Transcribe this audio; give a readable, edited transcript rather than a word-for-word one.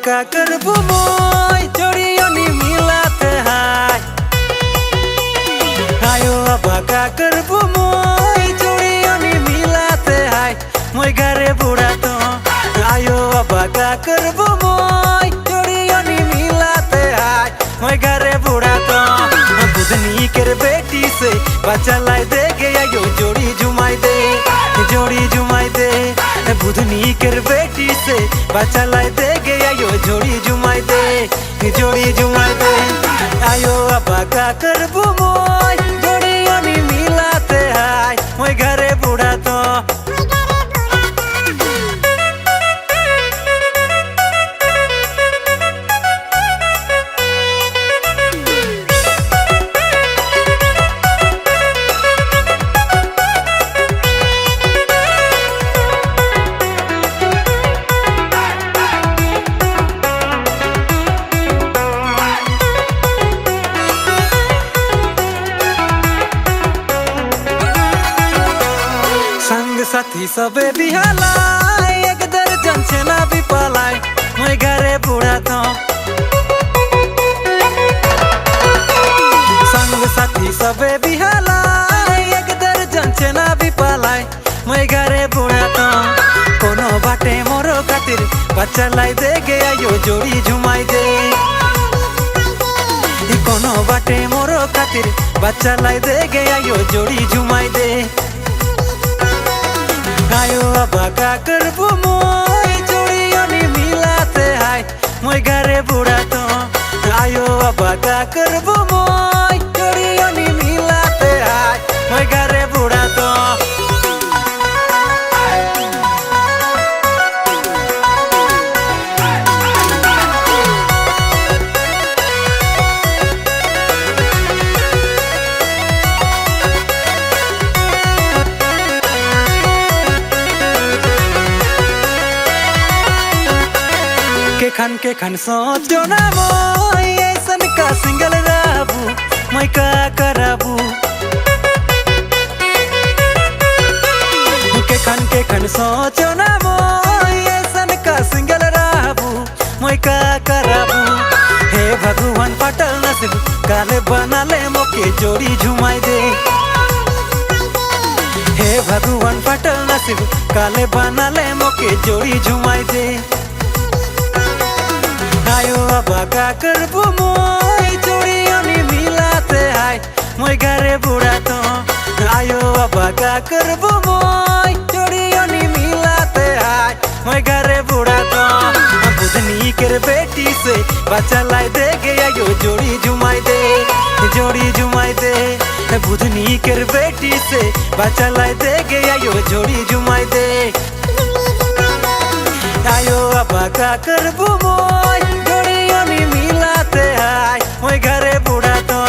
का करबू मोय जोड़ियोनी मिलाते हाय आयो अबा का करबू मोय जोड़ियोनी मिलाते हाय मोय घरे बुढ़ा तो आयो अबा का करबू मोय जोड़ियोनी मिलाते हाय मोय घरे बुढ़ा तो बुधनी कर बेटी से बच्चा लाई दे गया यो जोड़ी जुमाई दे बुधनी कर बेटी से बच्चा लाई दे गया यो जोड़ी जुमाई दे आयो अबा का करबू मोय जोड़ियोनी मिलाते हाय मोय घरे बुढ़ा तो साथी सबे बिहालाय एक दर्जन छेना भी पालाय मोय घरे बुढ़ा तो संग साथी सबे बिहालाय एक दर्जन छेना भी पालाय मोय घरे बुढ़ा तो कोनो बाटे मोरो खातिर बच्चा लाई दे गया यो जोड़ी जुमाई दे कोनो बाटे मोरो खातिर बच्चा लाई दे गया यो जोड़ी जुमाई दे आयो अबा का करबू मोय जोड़ियोनी मिलाते हाय मोय घरे बुढ़ा तो आयो अबा का करबू मोय जोड़ियोनी मिलाते हाय मोय घरे बुढ़ा तो के खन सोचो ना मोय ऐसन का सिंगल राबू मोय का कराबू के खन सोचो ना मोय ऐसन का सिंगल राबू मोय का कराबू हे भगवान पटल नसीब काले बना ले मोके जोड़ी जुमाई दे हे भगवान पटल नसीब काले बना ले मोके जोड़ी जुमाई दे आयो अबा का करबू मोय जोड़ियोनी मिलाते हाय मोय घरे बुढ़ा तो आयो अबा का करबू मोय जोड़ियोनी मिलाते हाय मोय घरे बुढ़ा तो बुधनी कर बेटी से बच्चा लाई दे गया यो जोड़ी जुमाई दे बुधनी कर बेटी से बच्चा लाई दे गया यो जोड़ी जुमाई दे आयो अबा का करबू मोय जोड़ियोनी मिलाते हाय मोय घरे बुढ़ा तो